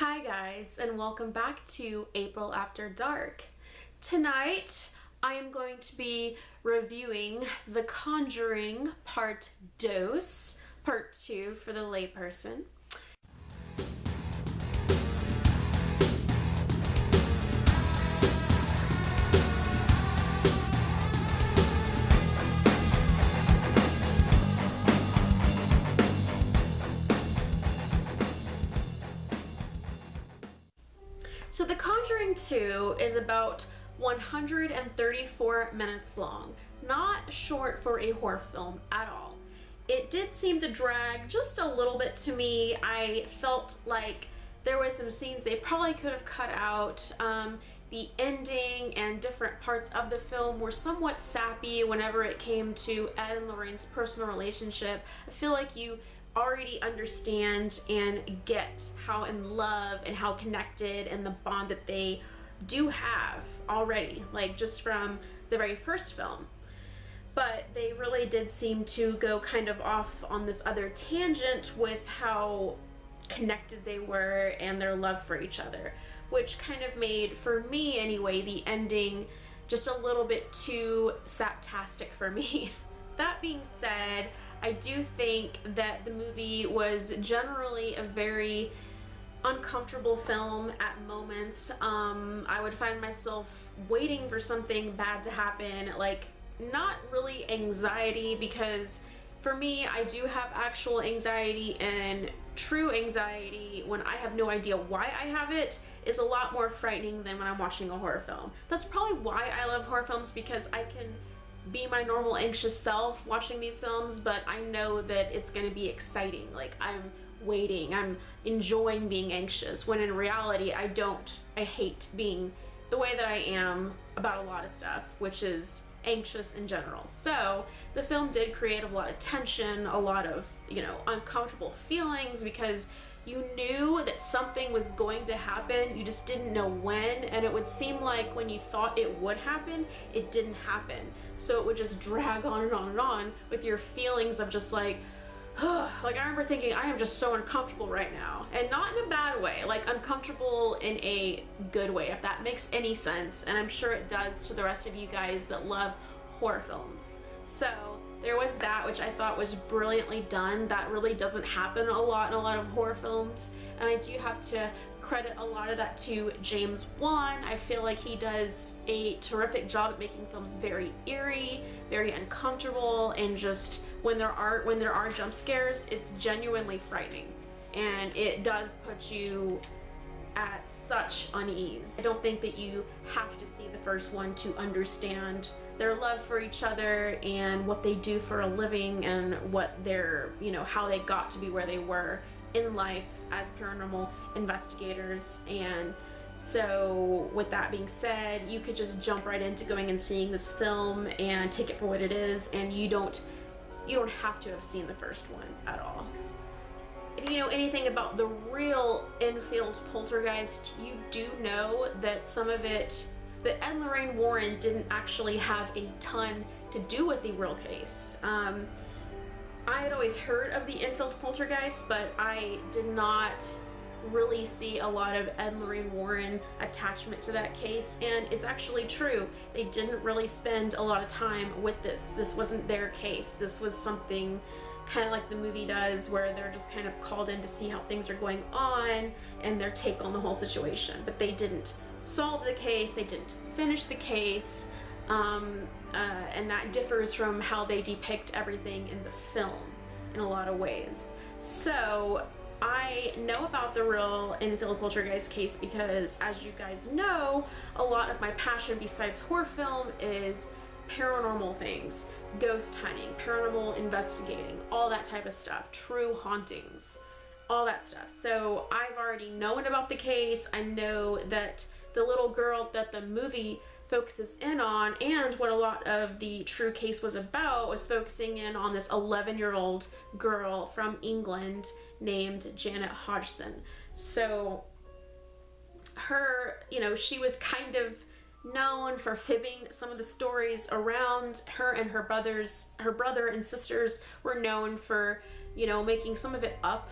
Hi guys, and welcome back to April After Dark. Tonight I am going to be reviewing The Conjuring Part 2 for the layperson. So The Conjuring 2 is about 134 minutes long, not short for a horror film at all. It did seem to drag just a little bit to me. I felt like there were some scenes they probably could have cut out. The ending and different parts of the film were somewhat sappy whenever it came to Ed and Lorraine's personal relationship. I feel like you already understand and get how in love and how connected and the bond that they do have already, like just from the very first film. But they really did seem to go kind of off on this other tangent with how connected they were and their love for each other, which kind of made, for me anyway, the ending just a little bit too saptastic for me. That being said, I do think that the movie was generally a very uncomfortable film at moments. I would find myself waiting for something bad to happen, like not really anxiety, because for me, I do have actual anxiety, and true anxiety when I have no idea why I have it is a lot more frightening than when I'm watching a horror film. That's probably why I love horror films, because I can be my normal anxious self watching these films, but I know that it's going to be exciting. Like, I'm waiting, I'm enjoying being anxious, when in reality I don't. I hate being the way that I am about a lot of stuff, which is anxious in general. So the film did create a lot of tension, a lot of, uncomfortable feelings, because you knew that something was going to happen, you just didn't know when, and it would seem like when you thought it would happen, it didn't happen. So it would just drag on and on and on with your feelings of just like, like I remember thinking, I am just so uncomfortable right now. And not in a bad way, like uncomfortable in a good way, if that makes any sense. And I'm sure it does to the rest of you guys that love horror films. So there was that, which I thought was brilliantly done. That really doesn't happen a lot in a lot of horror films. And I do have to credit a lot of that to James Wan. I feel like he does a terrific job at making films very eerie, very uncomfortable, and just when there are jump scares, it's genuinely frightening. And it does put you at such unease. I don't think that you have to see the first one to understand their love for each other and what they do for a living and what their, how they got to be where they were in life as paranormal investigators. And so with that being said, you could just jump right into going and seeing this film and take it for what it is, and you don't have to have seen the first one at all. If you know anything about the real Enfield poltergeist, you do know that some of it, that Ed and Lorraine Warren didn't actually have a ton to do with the real case. I had always heard of the Enfield poltergeist, but I did not really see a lot of Ed and Lorraine Warren attachment to that case, and it's actually true. They didn't really spend a lot of time with this. This wasn't their case. This was something kind of like the movie does, where they're just kind of called in to see how things are going on and their take on the whole situation. But they didn't solve the case, they didn't finish the case, and that differs from how they depict everything in the film in a lot of ways. So I know about the real Enfield poltergeist case because, as you guys know, a lot of my passion besides horror film is paranormal things, ghost hunting, paranormal investigating, all that type of stuff, true hauntings, all that stuff. So I've already known about the case. I know that the little girl that the movie focuses in on, and what a lot of the true case was about, was focusing in on this 11-year-old girl from England named Janet Hodgson. So her, she was kind of known for fibbing some of the stories around her, and her brother and sisters were known for, making some of it up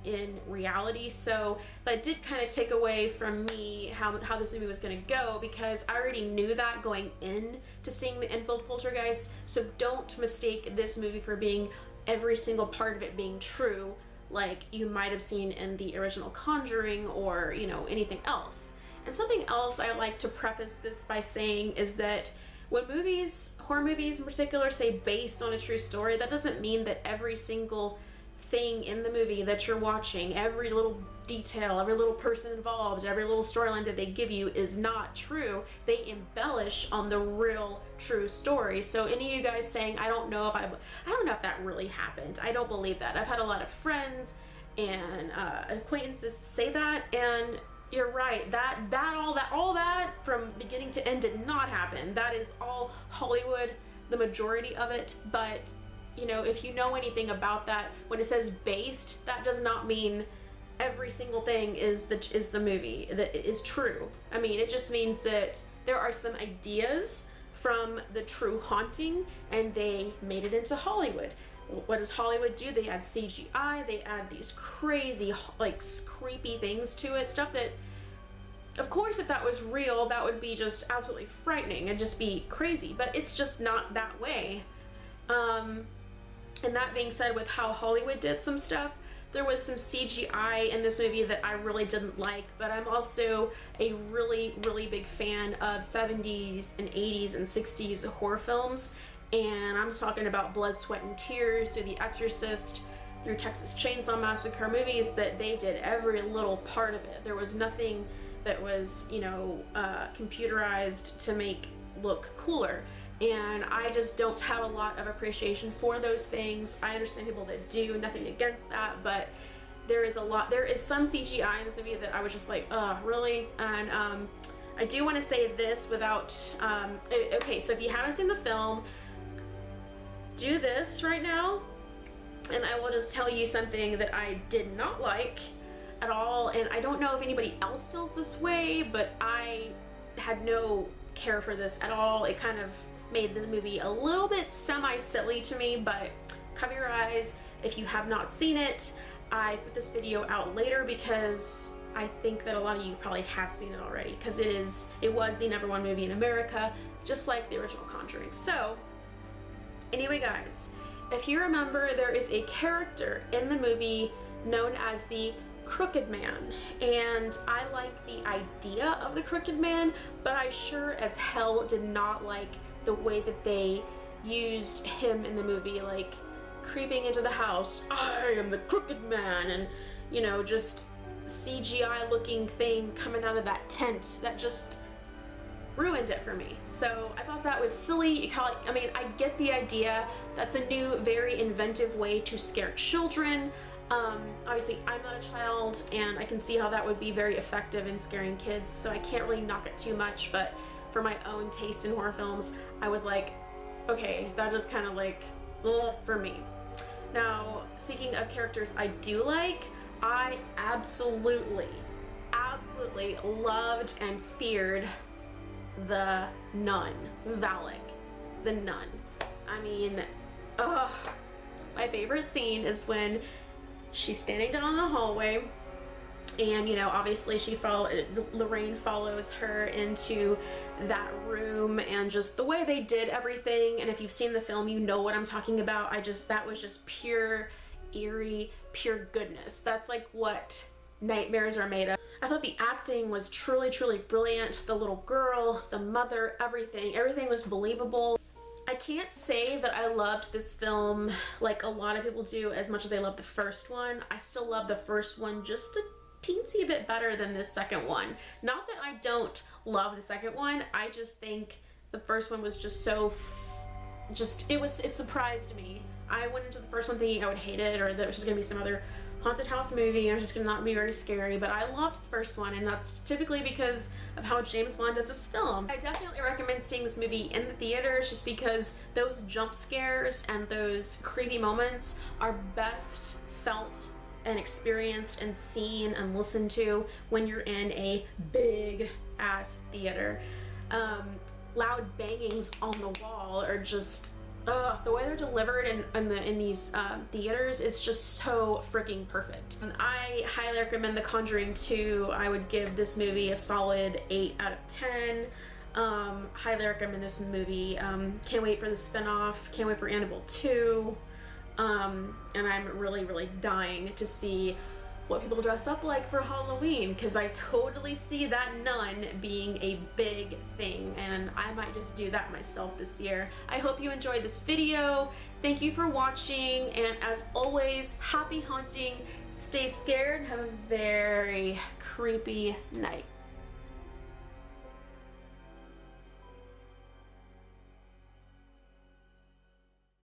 in reality. So that did kind of take away from me how this movie was going to go, because I already knew that going in to seeing the Enfield Poltergeist. So don't mistake this movie for being every single part of it being true, like you might have seen in the original Conjuring or, you know, anything else. And something else I like to preface this by saying is that when movies, horror movies in particular, say based on a true story, that doesn't mean that every single thing in the movie that you're watching, every little detail, every little person involved, every little storyline that they give you is not true. They embellish on the real true story. So any of you guys saying, I don't know if that really happened, I don't believe that. I've had a lot of friends and acquaintances say that, and you're right, all that from beginning to end did not happen. That is all Hollywood, the majority of it. But you know, if you know anything about that, when it says based, that does not mean every single thing is the movie that is true. I mean, it just means that there are some ideas from the true haunting and they made it into Hollywood. What does Hollywood do? They add CGI, they add these crazy, like, creepy things to it, stuff that, of course, if that was real, that would be just absolutely frightening and just be crazy, but it's just not that way. And that being said, with how Hollywood did some stuff, there was some CGI in this movie that I really didn't like, but I'm also a really, really big fan of 70s and 80s and 60s horror films. And I'm talking about Blood, Sweat, and Tears, through The Exorcist, through Texas Chainsaw Massacre, movies that they did every little part of it. There was nothing that was, you know, computerized to make look cooler. And I just don't have a lot of appreciation for those things. I understand people that do, nothing against that, but there is some CGI in this movie that I was just like, really? And I do want to say this without, okay, so if you haven't seen the film, do this right now, and I will just tell you something that I did not like at all. And I don't know if anybody else feels this way, but I had no care for this at all. It kind of made the movie a little bit semi-silly to me, but cover your eyes if you have not seen it. I put this video out later because I think that a lot of you probably have seen it already, because it was the #1 movie in America, just like the original Conjuring. So anyway, guys, if you remember, there is a character in the movie known as the Crooked Man, and I like the idea of the Crooked Man, but I sure as hell did not like the way that they used him in the movie, like creeping into the house, I am the Crooked Man, and you know, just CGI looking thing coming out of that tent that just ruined it for me. So I thought that was silly. You kind of like, I mean, I get the idea. That's a new, very inventive way to scare children. Obviously, I'm not a child, and I can see how that would be very effective in scaring kids, so I can't really knock it too much, but for my own taste in horror films, I was like, okay, that is kind of like, ugh, for me. Now, speaking of characters I do like, I absolutely loved and feared the nun, Valak, the nun. I mean, ugh. My favorite scene is when she's standing down in the hallway, and you know, obviously Lorraine follows her into that room, and just the way they did everything, and if you've seen the film, you know what I'm talking about. That was just pure, eerie, pure goodness. That's like what nightmares are made of. I thought the acting was truly, truly brilliant. The little girl, the mother, everything was believable. I can't say that I loved this film like a lot of people do as much as I love the first one. I still love the first one just a teensy bit better than this second one. Not that I don't love the second one, I just think the first one was just so, it surprised me. I went into the first one thinking I would hate it, or that it was just gonna be some other haunted house movie, and it was just gonna not be very scary, but I loved the first one, and that's typically because of how James Wan does this film. I definitely recommend seeing this movie in the theaters, just because those jump scares and those creepy moments are best felt and experienced and seen and listened to when you're in a big ass theater. Loud bangings on the wall are just The way they're delivered in these theaters, it's just so freaking perfect. And I highly recommend The Conjuring 2. I would give this movie a solid 8 out of 10. Highly recommend this movie. Can't wait for the spinoff. Can't wait for Annabelle 2. And I'm really dying to see what people dress up like for Halloween, because I totally see that nun being a big thing, and I might just do that myself this year. I hope you enjoyed this video. Thank you for watching, and as always, happy haunting, stay scared, and have a very creepy night.